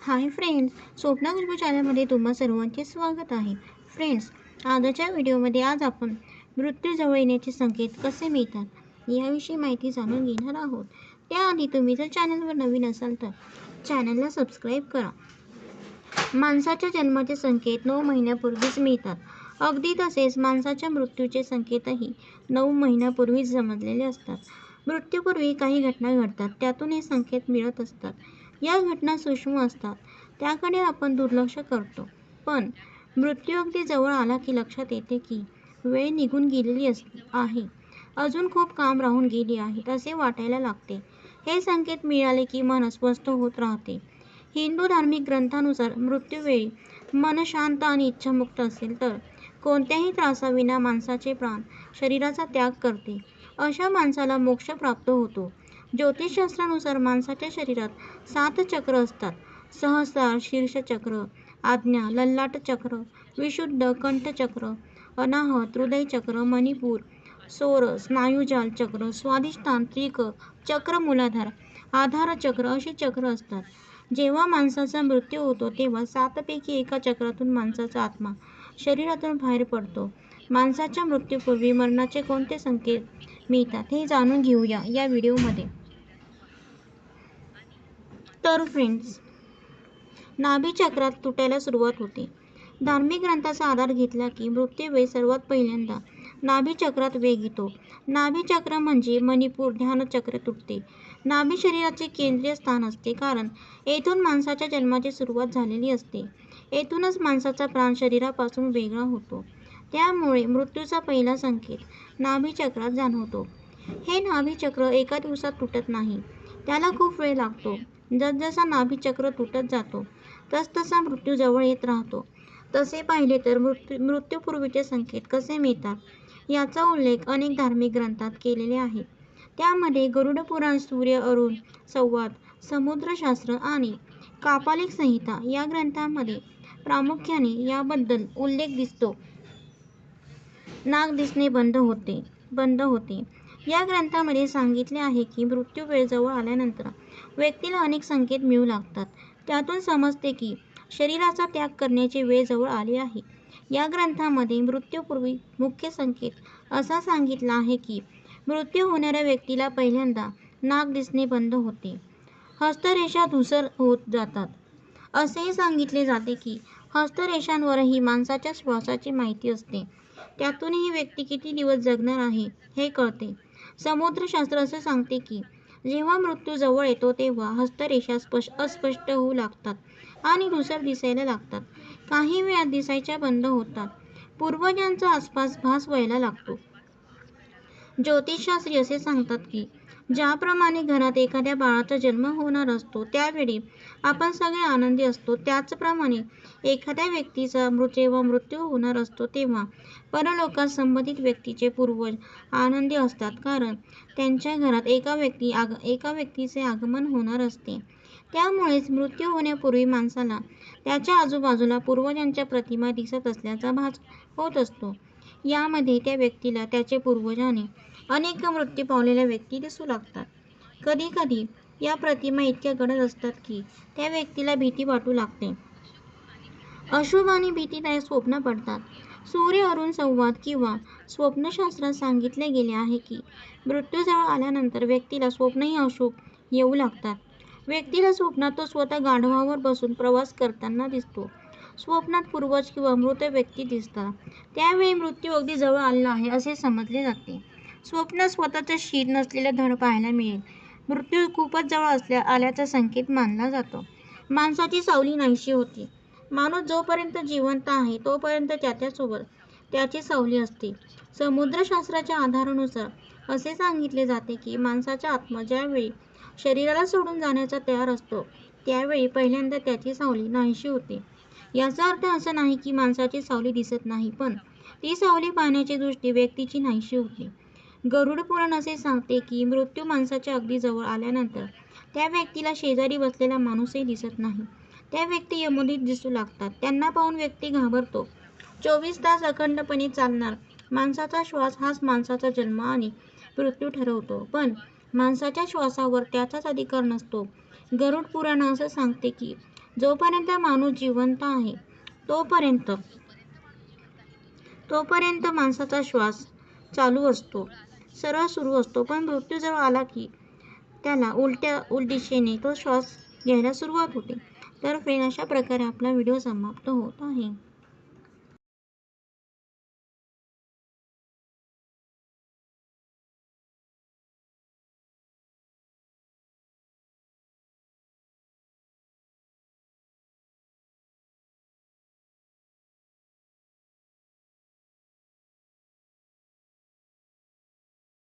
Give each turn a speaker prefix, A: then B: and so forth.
A: Hi friends, Swapna Khushboo चॅनलमध्ये तुम्हा सर्वांचे स्वागत आहे. फ्रेंड्स, आजच्या व्हिडिओमध्ये आपण मृत्यू जवळ येण्याचे संकेत कसे मिळतात याविषयी माहिती जाणून घेणार आहोत. त्याआधी तुम्ही जर चॅनलवर नवीन असाल तर चॅनलला सबस्क्राईब करा. माणसाच्या जन्माचे संकेत 9 महिन्यापूर्वीच मिळतात. अगदी तसेच माणसाच्या मृत्यूचे संकेतही 9 महिन्यापूर्वीच समजलेले असतात. मृत्यूपूर्वी काही घटना घडतात, त्यातून हे संकेत मिळत असतात. या घटना सूक्ष्म असतात, त्याकडे आपण दुर्लक्ष करतो. पण मृत्यू अगदी जवळ आला की लक्षात येते की वेळ निघून गेलेली आहे, अजून खूप काम राहून गेली आहेत असे वाटायला लागते. हे संकेत मिळाले की मन अस्वस्थ होत राहते. हिंदू धार्मिक ग्रंथानुसार मृत्यूवेळी मन शांत आणि इच्छामुक्त असेल तर कोणत्याही त्रासाविना माणसाचे प्राण शरीराचा त्याग करते. अशा माणसाला मोक्ष प्राप्त होतो. ज्योतिषशास्त्रानुसार माणसाच्या शरीरात 7 चक्र असतात. सहस्रार, शीर्षचक्र, आज्ञा, ललाट चक्र, विशुद्ध, कंठचक्र, अनाहत, हृदयचक्र, मणिपूर, सौर, स्नायुजाल चक्र, स्वाधिष्ठान, त्रिक चक्र, मूलाधार, आधार चक्र अशी चक्र असतात. जेव्हा माणसाचा मृत्यू होतो तेव्हा 7 पैकी एका चक्रातून माणसाचा आत्मा शरीरातून बाहेर पडतो. माणसाच्या मृत्यूपूर्वी मरणाचे कोणते संकेत मिळतात हे जाणून घेऊया या व्हिडिओमध्ये. तर फ्रेंड्स, नाभी चक्रात तुटायला सुरुवात होते. धार्मिक ग्रंथाचा आधार घेतला की मृत्यूवेळी सर्वात पहिल्यांदा नाभी चक्रात वेग येतो. नाभी चक्र म्हणजे मणिपूर ध्यानचक्र तुटते. नाभी शरीराचे केंद्रीय स्थान असते, कारण येथून माणसाच्या जन्माची सुरुवात झालेली असते. येथूनच माणसाचा प्राण शरीरापासून वेगळा होतो. त्यामुळे मृत्यूचा पहिला संकेत नाभी चक्रात जाणवतो. हे नाभी चक्र एका दिवसात तुटत नाही, त्याला खूप वेळ लागतो. जसजसा नाभी चक्र तुटत जातो तसतसा मृत्यू जवळ येत राहतो. तसे पाहिले तर मृत्यूपूर्वीचे संकेत कसे मिळतात याचा उल्लेख अनेक धार्मिक ग्रंथात केलेले आहे. त्यामध्ये गरुड पुराण, सूर्य अरुण संवाद, समुद्रशास्त्र आणि कापालिक संहिता या ग्रंथांमध्ये प्रामुख्याने याबद्दल उल्लेख दिसतो. नाक दिसणे बंद होते. या ग्रंथामध्ये सांगितले आहे की मृत्यू वेळ जवळ आल्यानंतर व्यक्तीला अनेक संकेत मिळू लागतात. त्यातून समजते की शरीराचा त्याग करण्याची वेळ जवळ आली आहे. या ग्रंथामध्ये मृत्यूपूर्वी मुख्य संकेत असा सांगितला आहे की मृत्यू होणाऱ्या व्यक्तीला पहिल्यांदा नाक दिसणे बंद होते, हस्तरेषा धूसर होत जातात. असेही सांगितले जाते की हस्तरेषांवरही माणसाच्या श्वासाची माहिती असते. त्यातूनही व्यक्ती किती दिवस जगणार आहे हे कळते. समुद्रशास्त्र असे सांगते की जेव्हा मृत्यू जवळ येतो तेव्हा हस्तरेषा अस्पष्ट होऊ लागतात आणि धूसर दिसायला लागतात. काही वेळात दिसायच्या बंद होतात. पूर्वजांचा आसपास भास व्हायला लागतो. ज्योतिषशास्त्री असे सांगतात की ज्याप्रमाणे घरात एखाद्या बाळाचा जन्म होणार असतो त्यावेळी आपण सगळे आनंदी असतो, त्याचप्रमाणे एखाद्या व्यक्तीचा जेव्हा मृत्यू होणार असतो तेव्हा परलोकात संबंधित व्यक्तीचे पूर्वज आनंदी असतात, कारण त्यांच्या घरात एका व्यक्तीचे आगमन होणार असते. त्यामुळेच मृत्यू होण्यापूर्वी माणसाला त्याच्या आजूबाजूला पूर्वजांच्या प्रतिमा दिसत असल्याचा भास होत असतो. यामध्ये त्या व्यक्तीला त्याचे पूर्वज आणि अनेक मृत्यू पावलेल्या व्यक्ती दिसू लागतात. कधी कधी या प्रतिमा इतक्या गडद असतात की त्या व्यक्तीला भीती वाटू लागते. अशुभ आणि भीतीदायक स्वप्न पडतात. सूर्य अरुण संवाद किंवा स्वप्नशास्त्रात सांगितले गेले आहे की मृत्यू जवळ आल्यानंतर व्यक्तीला स्वप्नही अशुभ येऊ लागतात. व्यक्तीला स्वप्नात तो स्वतः गाढवावर बसून प्रवास करताना दिसतो. स्वप्नात पूर्वज किंवा मृत व्यक्ती दिसतात. त्यावेळी मृत्यू अगदी जवळ आलेला आहे असे समजले जाते. स्वप्नात स्वतःचा शिर नसलेला धड पाहायला मिळेल. मृत्यू खूपच जवळ आल्याचा संकेत मानला जातो. माणसाची सावली नाहीशी होते. माणूस जोपर्यंत जिवंत आहे तोपर्यंत त्याच्यासोबत त्याची सावली असते. समुद्रशास्त्राच्या आधारानुसार असे सांगितले जाते की माणसाचा आत्मा ज्यावेळी शरीराला सोडून जाण्याचा तयार असतो त्यावेळी पहिल्यांदा त्याची सावली नाहीशी होते. याचा अर्थ असा नाही की माणसाची सावली दिसत नाही, पण ती सावली पाहण्याची दृष्टी व्यक्तीची नाहीशी होते. गरुड पुराण असे सांगते की मृत्यू माणसाच्या अगदी जवळ आल्यानंतर त्या व्यक्तीला शेजारी बसलेला माणूसही दिसत नाही. त्या व्यक्ती यमदूत दिसू लागतात. त्यांना पाहून व्यक्ती घाबरतो. 24 तास अखंडपणे चालणार माणसाचा श्वास हाच माणसाचा जन्म आणि मृत्यू ठरवतो, पण माणसाच्या श्वासावर त्याचाच अधिकार नसतो. गरुड पुराण असं सांगते की जोपर्यंत माणूस जिवंत आहे तोपर्यंत माणसाचा श्वास चालू असतो, सर्व सुरू असतो. पण मृत्यू जवळ आला की त्याला उलट दिशेने तो श्वास घ्यायला सुरुवात होते. तर फ्रेंड, अशा प्रकारे आपला व्हिडिओ समाप्त होत आहे.